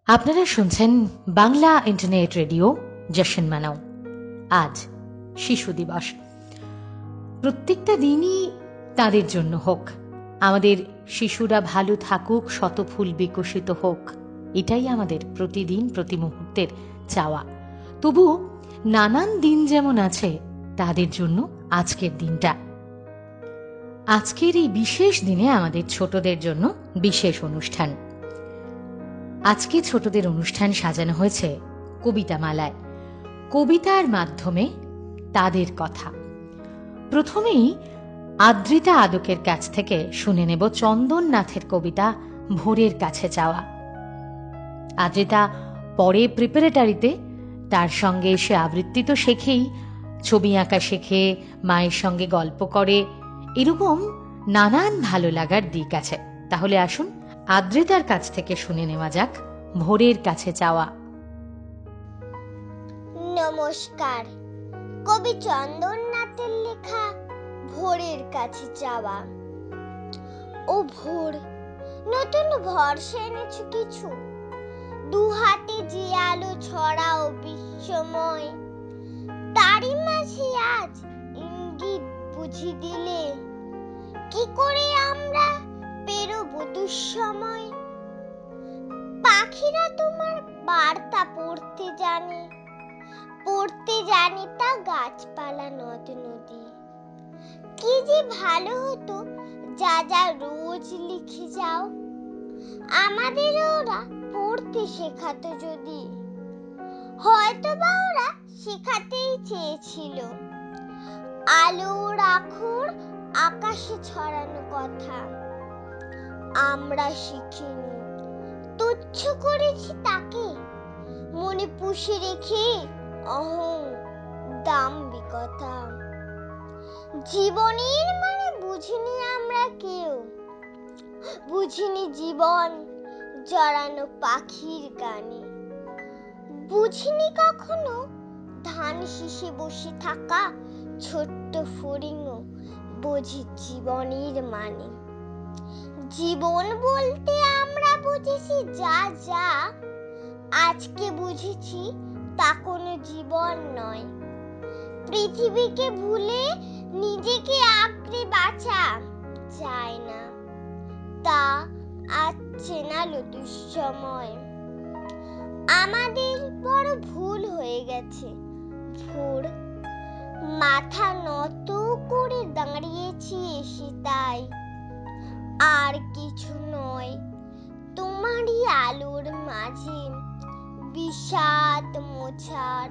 আপনারা শুনছেন Bangla internet radio জশন মানাও। আজ শিশু দিবস। প্রত্যেকটা দিনই তাদের জন্য হোক, আমাদের শিশুরা ভালো থাকুক, শতফুল বিকশিত হোক, এটাই আমাদের প্রতিদিন প্রতি মুহূর্তের চাওয়া। তবু নানান দিন যেমন আছে, তাদের জন্য আজকের দিনটা, আজকের এই বিশেষ দিনে আমাদের ছোটদের জন্য বিশেষ অনুষ্ঠান। আজকে ছোটদের অনুষ্ঠান সাজানো হয়েছে কবিতা মালায়, কবিতার মাধ্যমে তাদের কথা। প্রথমেই আদ্রিতা আদকের কাছ থেকে শুনে নেব চন্দন নাথের কবিতা ভোরের কাছে যাওয়া। আদ্রিতা পরে প্রিপারেটারিতে তার সঙ্গে এসে আবৃত্তি তো শেখেই, ছবি আঁকা শেখে, মায়ের সঙ্গে গল্প করে, এরকম নানান ভালো লাগার দিক আছে। তাহলে আসুন আদ্রিতার কাছ থেকে শুনে নেওয়া যাক ভোরের কাছে যাওয়া। নমস্কার। কবি চন্দন নাথের লেখা ভোরের কাছে যাওয়া। ও ভোর, নতুন ভরসা এনেছো কিছু, দু হাতে যে আলো ছড়াও বিশ্বময়, তারই মাঝে আজ ইঙ্গিত বুঝি দিলে, কি করে আমরা পেরোবো দুঃসময়। পাখিরা তোমার বার্তা পড়তে জানে তা গাছপালা নদ নদী। কি যে ভালো হতো যা যা রোজ লিখে যাও, আমাদের ওরা পড়তে শেখাতো যদি, হয়তো বা ওরা শেখাতেই চেয়েছিল আলোর আখর আকাশে ছড়ানো কথা। আমরা শিখিনি, তুচ্ছ করেছি তাকে, মনে পুষে রেখে অহং দাম্ভিকতা। জীবনের মানে বুঝিনি আমরা কেউ, বুঝিনি জীবন জড়ানো পাখির গানে, বুঝিনি কখনো ধান শীষে বসে থাকা ছোট্ট ফড়িংও বুঝি জীবনের মানে। জীবন বলতে আমরা বুঝেছি যা যা, আজকে বুঝেছি তা কোনো জীবন নয়। পৃথিবীকে ভুলে নিজেকে আঁকড়ে বাঁচা যায় না, তা আজ চেনালো দুঃসময়। আমাদের বড় ভুল হয়ে গেছে ভোর, মাথা নত করে দাঁড়িয়েছি এসে তাই। আর কিছু নয়, তোমারই আলোর মাঝে বিষাদ মোছার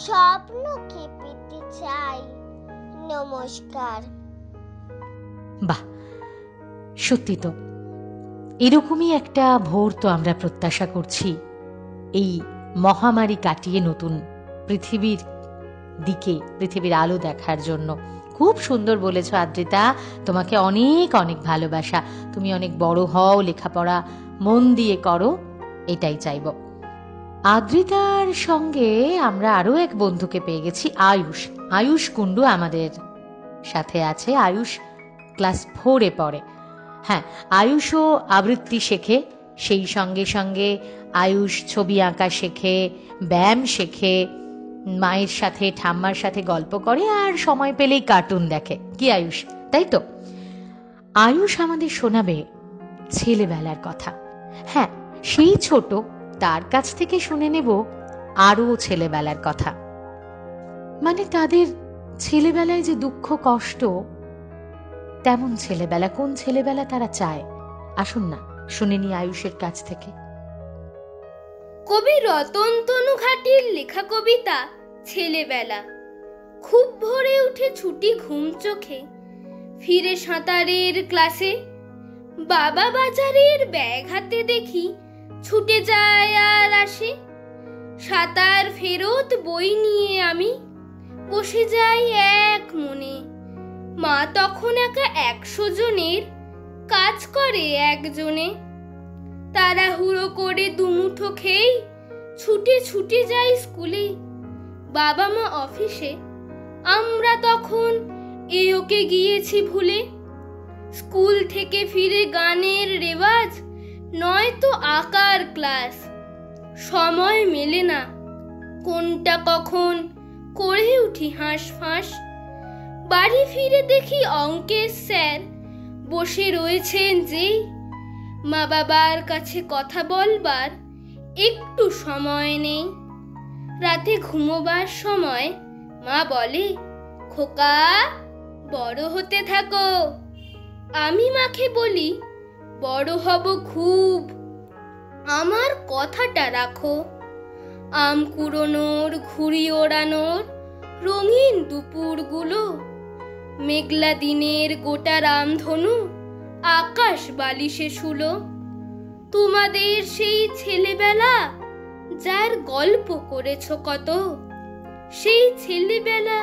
স্বপ্নকে পেতে চাই। নমস্কার। বাহ, সত্যি তো এরকমই একটা ভোর তো আমরা প্রত্যাশা করছি এই মহামারী কাটিয়ে নতুন পৃথিবীর দিকে, পৃথিবীর আলো দেখার জন্য। খুব সুন্দর বলেছ আদ্রিতা, তোমাকে অনেক অনেক ভালোবাসা। তুমি অনেক বড় হও, লেখাপড়া মন দিয়ে করো, এটাই চাইব। আদ্রিতার সঙ্গে আমরা আরো এক বন্ধুকে পেয়ে গেছি, আয়ুষ কুণ্ডু আমাদের সাথে আছে। আয়ুষ ক্লাস 4-এ পড়ে। হ্যাঁ, আয়ুষও আবৃত্তি শেখে, সেই সঙ্গে সঙ্গে আয়ুষ ছবি আঁকা শেখে, ব্যায়াম শেখে, মায়ের সাথে ঠাম্মার সাথে গল্প করে, আর সময় পেলেই কার্টুন দেখে। কি আয়ুষ, তাই তো? আয়ুষ আমাদের শোনাবে ছেলেবেলার কথা। হ্যাঁ, সেই ছোট, তার কাছ থেকে শুনে নেব আরো ছেলেবেলার কথা। মানে তাদের ছেলেবেলায় যে দুঃখ কষ্ট, তেমন ছেলেবেলা, কোন ছেলেবেলা তারা চায়। আসুন না শুনে নি আয়ুষের কাছ থেকে। কবি রতন তনু ঘাটির লেখা কবিতা ছেলেবেলা। খুব ভোরে উঠে ছুটি ঘুম চোখে, ফিরে সাঁতারের ক্লাসে, বাবা বাজারের ব্যাগ হাতে দেখি ছুটে যায় আর আসে। সাঁতার ফেরত বই নিয়ে আমি বসে যাই এক মনে, মা তখন একা 100 জনের কাজ করে একজনে। তাড়াহুড়ো করে দুমুঠো খেয়েই ছুটে ছুটে যাই স্কুলে, বাবা মা অফিসে, আমরা তখন ওকে গিয়েছি ভুলে। স্কুল থেকে ফিরে গানের রেওয়াজ, নয়তো আঁকার ক্লাস, সময় মেলে না, কোনটা কখন করে উঠি হাঁসফাঁস। বাড়ি ফিরে দেখি অঙ্কের স্যার বসে রয়েছেন যেই, মা বাবার কাছে কথা বলবার একটু সময় নেই। রাতে ঘুমোবার সময় মা বলে, খোকা বড় হতে থাকো। আমি মাকে বলি, বড় হব খুব, আমার কথাটা রাখো। আম কুড়োনোর, ঘুড়ি ওড়ানোর রঙিন দুপুরগুলো, মেঘলা দিনের গোটা রামধনু আকাশ বালিশে শুলো। তোমাদের সেই ছেলেবেলা যার গল্প করেছ কত, সেই ছেলেবেলা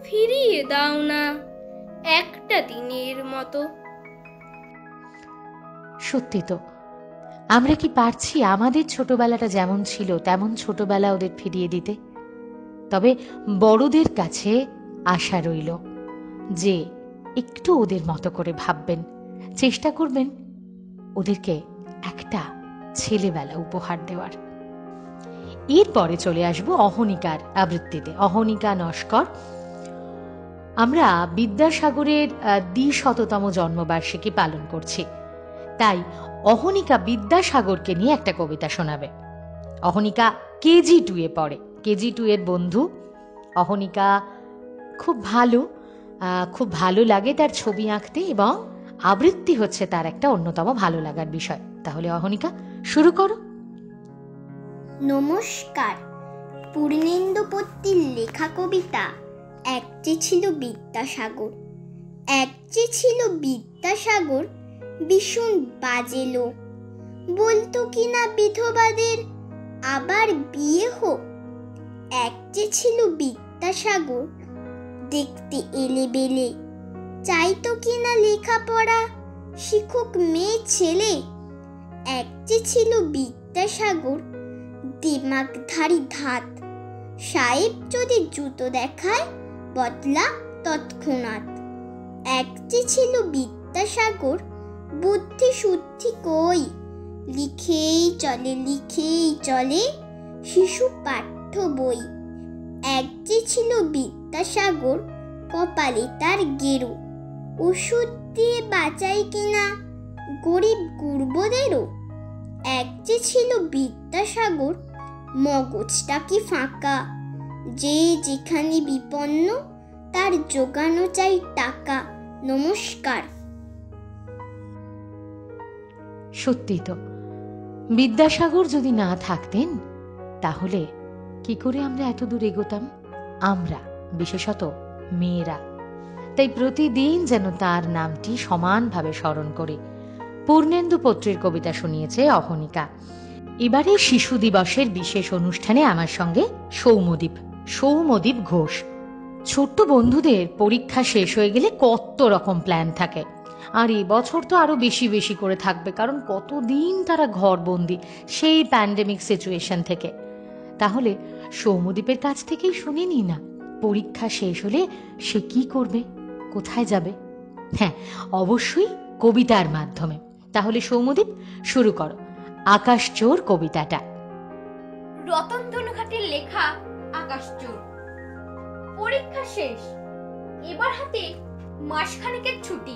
ফিরিয়ে দাও না একটা দিনের মতো। সত্যি তো, আমরা কি পারছি আমাদের ছোটবেলাটা যেমন ছিল তেমন ছোটবেলা ওদের ফিরিয়ে দিতে? তবে বড়দের কাছে আশা রইল যে একটু ওদের মতো করে ভাববেন, চেষ্টা করবেন ওদেরকে একটা ছেলেবেলা উপহার দেওয়ার। এরপরে চলে আসবো অহনিকার আবৃত্তিতে। অহনিকা নস্কর। আমরা বিদ্যাসাগরের ২০০তম জন্মবার্ষিকী পালন করছি, তাই অহনিকা বিদ্যাসাগরকে নিয়ে একটা কবিতা শোনাবে। অহনিকা কেজি 2 এ পড়ে, কেজি 2 এর বন্ধু। অহনিকা খুব ভালো লাগে তার ছবি আঁকতে, এবং আবৃত্তি হচ্ছে তার একটা অন্যতম ভালো লাগার বিষয়। তাহলে অহনিকা শুরু করো। নমস্কার। পূর্ণেন্দু পত্তির লেখা কবিতা এক যে ছিল বিদ্যাসাগর। এক যে ছিল বিদ্যাসাগর, ভীষণ বাজে লোক। বলতো কিনা বিধবাদের আবার বিয়ে হোক। এক যে ছিল বিদ্যাসাগর, দেখতে এলেবেলে, চাইতো কিনা লেখাপড়া শিক্ষক মেয়ে ছেলে। এক যে ছিল বিদ্যাসাগর, দিমাগধারী ধাত, সাহেব যদি জুতো দেখায় বদলা তৎক্ষণাৎ। এক যে ছিল বিদ্যাসাগর, বুদ্ধি শুদ্ধি কই, লিখেই চলে শিশু পাঠ্য বই। এক যে ছিল বিদ্যাসাগর, কপালে তার গেরু, ওষুধ দিয়ে বাঁচাই কিনা গরিব গুরবদেরও। এক যে ছিল বিদ্যাসাগর, মগজটা কি ফাঁকা, যে যেখানে বিপন্ন তার জোগানো চাই টাকা। নমস্কার। সত্যি তো, বিদ্যাসাগর যদি না থাকতেন তাহলে কি করে আমরা এত দূর এগোতাম? আমরা, বিশেষত মেয়েরা। তাই প্রতিদিন যেন তার নামটি সমানভাবে স্মরণ করি। পূর্ণেন্দু পত্রের কবিতা শুনিয়েছে অহনিকা। এবারে শিশু দিবসের বিশেষ অনুষ্ঠানে আমার সঙ্গে সৌম্যদীপ ঘোষ। ছোট্ট বন্ধুদের পরীক্ষা শেষ হয়ে গেলে কত রকম প্ল্যান থাকে, আর এবছর তো আরো বেশি বেশি করে থাকবে, কারণ কতদিন তারা ঘরবন্দি সেই প্যান্ডেমিক সিচুয়েশন থেকে। তাহলে সৌম্যদীপের কাছ থেকেই শুনে নি না, পরীক্ষা শেষ হলে সে কি করবে, কোথায় যাবে? হ্যাঁ, অবশ্যই কবিতার মাধ্যমে। তাহলে সৌম্যদীপ শুরু করো আকাশ চোর কবিতাটা। রতন তনুঘাটের লেখা আকাশ চোর। পরীক্ষা শেষ, এবার হাতে মাসখানেকের ছুটি।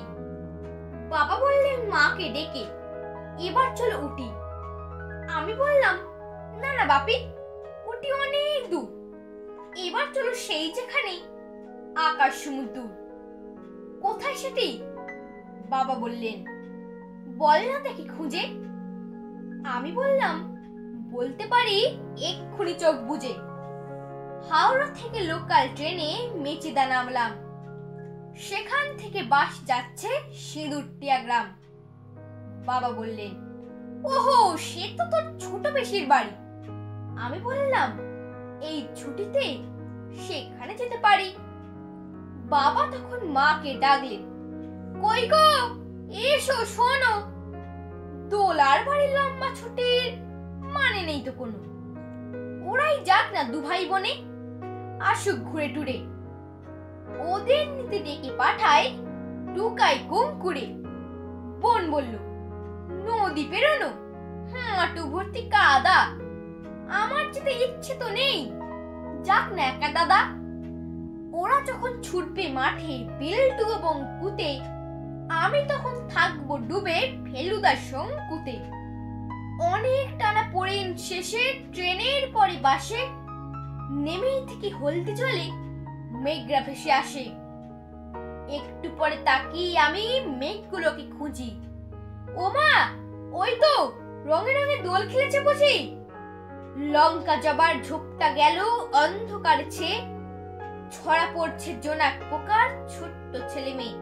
বাবা বললেন মাকে ডেকে, এবার চলো উঠি। আমি বললাম, না না বাপি, উঠি অনেক দূর, এবার চলো সেই যেখানে আকাশ সমুদ্র। কোথায় সেটি? বাবা বললেন, বল না দেখি খুঁজে। আমি বললাম, বলতে পারি এক্ষুনি চোখ বুঝে। হাওড়া থেকে লোকাল ট্রেনে মেচেদা নামলাম, সেখান থেকে বাস যাচ্ছে সিঁদুরটিয়া গ্রাম। বাবা বললেন, ওহো, সে তো তোর ছোট বেশির বাড়ি। আমি বললাম, এই ছুটিতে সেখানে যেতে পারি। বাবা তখন মাকে ডাকলেন, কই গো, এসো শোনো। দোলার বাড়ি লম্বা ছুটির মানে নেই তো কোনো, ওরাই যাক না দু ভাই বোনে, আসুক ঘুরে টুরে। ওদের নিতে ডেকে পাঠাই টুকাই কুমকুড়ে। বোন বলল, নদী পেরোনো, হাঁটু ভর্তি কাদা, যেতে ইচ্ছে তো নেই। যাক না একা দাদা, ওরা যখন ছুটবে মাঠে বেল্টু এবং কুতে, আমি তখন থাকবো ডুবে ফেলুদার শঙ্কুতে। অনেক টানা পড়েন শেষে ট্রেনের পরে বাসে, নেমেই থেকে হলদি জলে মেঘরা ভেসে আসে। একটু পরে তাকিয়ে আমি মেঘগুলোকে খুঁজি, ওমা ওই তো রঙে রঙে দোল খেলেছে বুঝি। লঙ্কা জবার ঝোপটা গেল অন্ধকারে ছেয়ে, ছড়া পড়ছে জোনাক পোকার ছোট্ট ছেলে মেয়ে।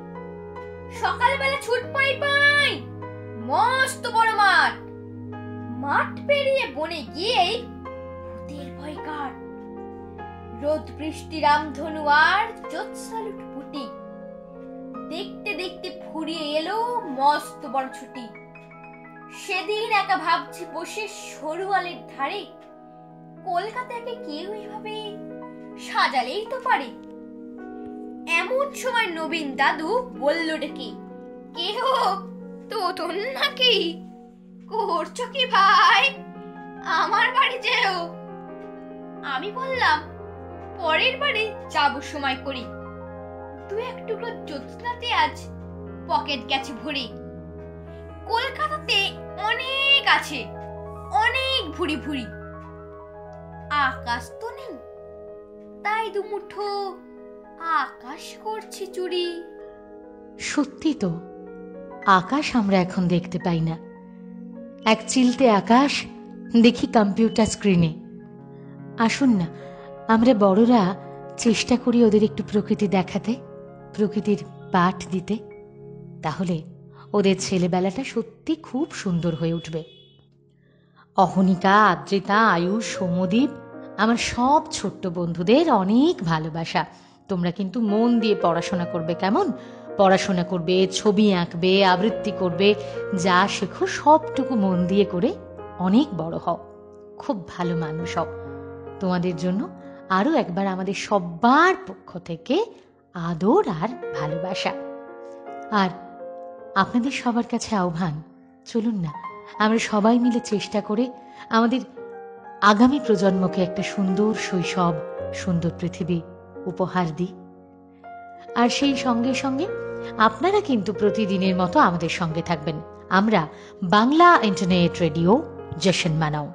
সকালবেলা ছুট পাই পাই, মস্ত বড় মাঠ। মাঠ পেরিয়ে বনে গিয়েই ভূতের ভয় কার। রোদ বৃষ্টি রামধনু আর জ্যোৎস্না লুটপুটি, দেখতে দেখতে ফুরিয়ে এলো মস্ত বড় ছুটি। সেদিন একা ভাবছি বসে সরু আলের ধারে, কলকাতাকে কেউ এভাবে সাজালেই তো পারে। এমন সময় নবীন দাদু বলল ডেকে, কেহ তোতন নাকি? করছো কি ভাই, আমার বাড়ি যেও। আমি বললাম, পরের বারে যাব সময় করি। দু এক টুকরো জ্যোৎস্নাতে আজ পকেট গেছে ভরে। কলকাতাতে অনেক আছে, অনেক ভুরি ভুরি। আকাশ তো নেই, তাই দুমুঠো আকাশ করছি চুরি। সত্যি তো, আকাশ আমরা এখন দেখতে পাই না। এক চিলতে আকাশ দেখি কম্পিউটার স্ক্রিনে। আসুন না, আমরা বড়রা চেষ্টা করি ওদের একটু প্রকৃতি দেখাতে, প্রকৃতির পাঠ দিতে। তাহলে ওদের ছেলেবেলাটা সত্যি খুব সুন্দর হয়ে উঠবে। অহনিকা, আদ্রিতা, আয়ুষ, সৌমদীপ, আমার সব ছোট্ট বন্ধুদের অনেক ভালোবাসা। তোমরা কিন্তু মন দিয়ে পড়াশোনা করবে, কেমন? পড়াশোনা করবে, ছবি আঁকবে, আবৃত্তি করবে, যা শেখো সবটুকু মন দিয়ে করে অনেক বড় হও, খুব ভালো মানুষ হও। তোমাদের জন্য আরো একবার আমাদের সবার পক্ষ থেকে আদর আর ভালোবাসা। আর আপনাদের সবার কাছে আহ্বান, চলুন না আমরা সবাই মিলে চেষ্টা করে আমাদের আগামী প্রজন্মকে একটা সুন্দর শৈশব, সুন্দর পৃথিবী উপহার দিই। আর সেই সঙ্গে সঙ্গে আপনারা কিন্তু প্রতিদিনের মতো আমাদের সঙ্গে থাকবেন। আমরা বাংলা ইন্টারনেট রেডিও জশন মানাও।